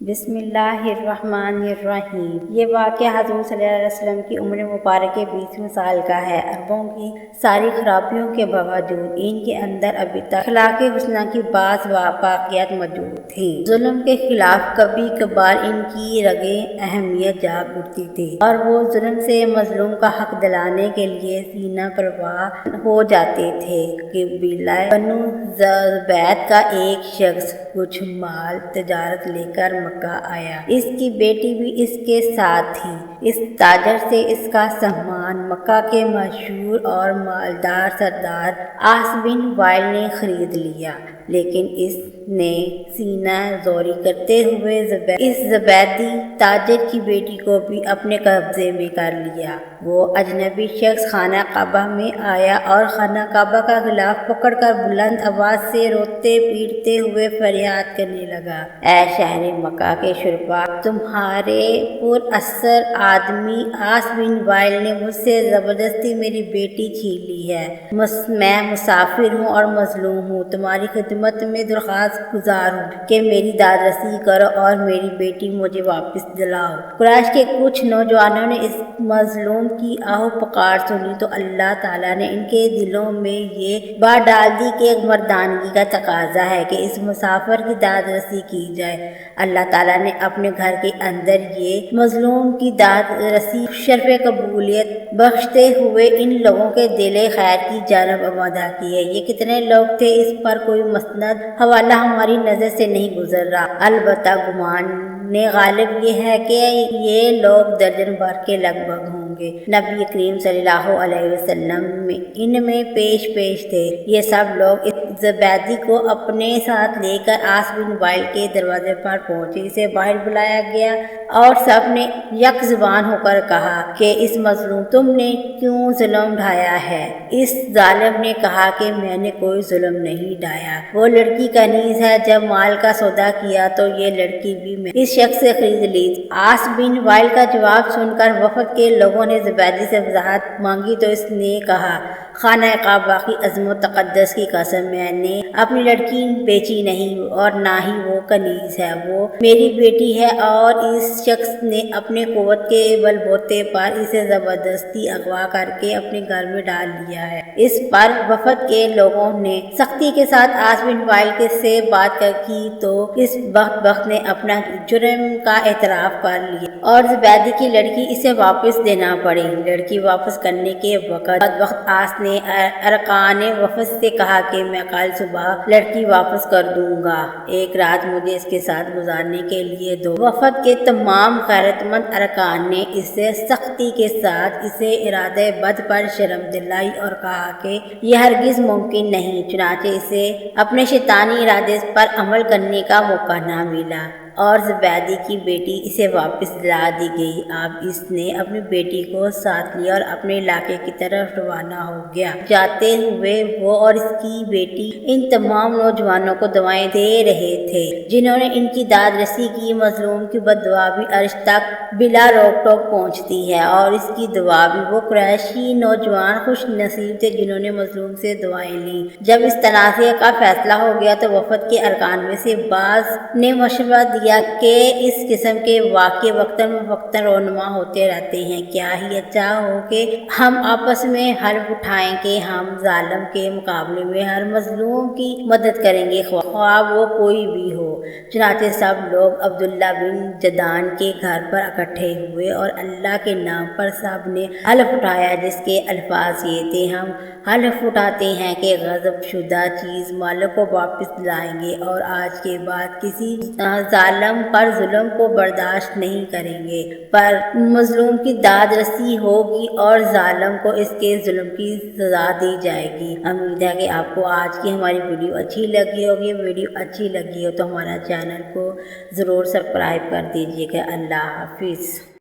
بسم اللہ الرحمن الرحیم۔ یہ واقعہ حضور صلی اللہ علیہ وسلم کی عمر مبارک 20ویں سال کا ہے۔ عربوں کی ساری خرابیوں کے باوجود ان کے اندر ابھی تک اخلاق حسنہ کی بعض باقیات موجود تھیں۔ ظلم کے خلاف کبھی کبھار ان کی رگیں اہمیت جاگ اٹھتی تھی اور وہ ظلم سے مظلوم کا حق دلانے کے لیے سینہ پرواہ ہو جاتے تھے۔ قبیلہ بنو زبید کا ایک شخص کچھ مال تجارت لے کر مکہ آیا۔ اس کی بیٹی بھی اس کے ساتھ تھی۔ اس تاجر سے اس کا سامان مکہ کے مشہور اور مالدار سردار عاص بن وائل نے خرید لیا، لیکن اس نے سینہ زوری کرتے ہوئے اس زبیدی تاجر کی بیٹی کو بھی اپنے قبضے میں کر لیا۔ وہ اجنبی شخص خانہ کعبہ میں آیا اور خانہ کعبہ کا غلاف پکڑ کر بلند آواز سے روتے پیٹتے ہوئے فریاد کرنے لگا، اے شہر مکہ کے شرفاء، تمہارے پر اثر آدمی عاص بن وائل نے مجھ سے زبردستی میری بیٹی چھین لی ہے۔ میں مسافر ہوں اور مظلوم ہوں، تمہاری خدمت میں درخواست گزار ہوں کہ میری داد رسی کرو اور میری بیٹی مجھے واپس دلاؤ۔ قریش کے کچھ نوجوانوں نے اس مظلوم کی آہ پکار سنی تو اللہ تعالیٰ نے ان کے دلوں میں یہ بات ڈال دی کہ مردانگی کا تقاضا ہے کہ اس مسافر کی داد رسی کی جائے۔ اللہ تعالیٰ نے اپنے گھر کے اندر یہ مظلوم کی داد رسی شرف قبولیت بخشتے ہوئے ان لوگوں کے دل خیر کی جانب آمادہ کی ہے۔ یہ کتنے لوگ تھے، اس پر کوئی مسند حوالہ ہماری نظر سے نہیں گزر رہا، البتہ گمان غالب یہ ہے کہ یہ لوگ درجن بھر کے لگ بھگ ہوں گے۔ نبی کریم صلی اللہ علیہ وسلم ان میں پیش تھے۔ یہ سب لوگ اس زبیدی کو اپنے ساتھ لے کر عاص بن وائل کے دروازے پر پہنچے۔ اسے باہر بلایا گیا اور سب نے یک زبان ہو کر کہا کہ اس مظلوم تم نے کیوں ظلم ڈھایا ہے؟ اس ظالم نے کہا کہ میں نے کوئی ظلم نہیں ڈھایا، وہ لڑکی کنیز ہے، جب مال کا سودا کیا تو یہ لڑکی بھی میں اس شخص سے خرید لی۔ عاص بن وائل کا جواب سن کر وفد کے لوگوں نے زبیدی سے وضاحت مانگی تو اس نے کہا، خانہ کعبہ کی عظمت و تقدس کی قسم، میں نے اپنی لڑکی بیچی نہیں اور نہ ہی وہ کنیز ہے، وہ میری بیٹی ہے اور اس شخص نے اپنے قوت کے بل بوتے پر اسے زبردستی اغوا کر کے اپنے گھر میں ڈال لیا ہے۔ اس پر وفد کے لوگوں نے سختی کے ساتھ عاص بن وائل سے بات کی تو اس بخت نے اپنا جرم کا اعتراف کر لیا اور زبیدی کی لڑکی اسے واپس دینا پڑی۔ لڑکی واپس کرنے کے وقت عاص نے ارکان وفد سے کہا کہ میں کل صبح لڑکی واپس کر دوں گا، ایک رات مجھے اس کے ساتھ گزارنے کے لیے دو۔ وفد کے تمام غیرت مند ارکان نے اسے سختی کے ساتھ اسے ارادہ بد پر شرم دلائی اور کہا کہ یہ ہرگز ممکن نہیں، چنانچہ اسے اپنے شیطانی ارادے پر عمل کرنے کا موقع نہ ملا اور زبیدی کی بیٹی اسے واپس دلا دی گئی۔ اب اس نے اپنی بیٹی کو ساتھ لیا اور اپنے علاقے کی طرف روانہ ہو گیا۔ جاتے ہوئے وہ اور اس کی بیٹی ان تمام نوجوانوں کو دعائیں دے رہے تھے جنہوں نے ان کی داد رسی کی۔ مظلوم کی بد دعا بھی عرش تک بلا روک ٹوک پہنچتی ہے اور اس کی دعا بھی۔ وہ قریشی نوجوان خوش نصیب تھے جنہوں نے مظلوم سے دعائیں لیں۔ جب اس تنازع کا فیصلہ ہو گیا تو وفد کے ارکان میں سے بعض نے مشورہ دیا کہ اس قسم کے واقعے وقتاً فوقتاً رونما ہوتے رہتے ہیں، کیا ہی اچھا ہو کہ ہم آپس میں حلف اٹھائیں کہ ہم ظالم کے مقابلے میں ہر مظلوم کی مدد کریں گے، خواہ وہ کوئی بھی ہو۔ چنانچہ سب لوگ عبداللہ بن جدعان کے گھر پر اکٹھے ہوئے اور اللہ کے نام پر سب نے حلف اٹھایا، جس کے الفاظ یہ تھے، ہم حلف اٹھاتے ہیں کہ غصب شدہ چیز مالک کو واپس دلائیں گے اور آج کے بعد کسی ظالم پر ظلم کو برداشت نہیں کریں گے، پر مظلوم کی داد رسی ہوگی اور ظالم کو اس کے ظلم کی سزا دی جائے گی۔ امید ہے کہ آپ کو آج کی ہماری ویڈیو اچھی لگی ہوگی۔ ویڈیو اچھی لگی ہو تو ہمارا چینل کو ضرور سبسکرائب کر دیجیے گا۔ اللہ حافظ۔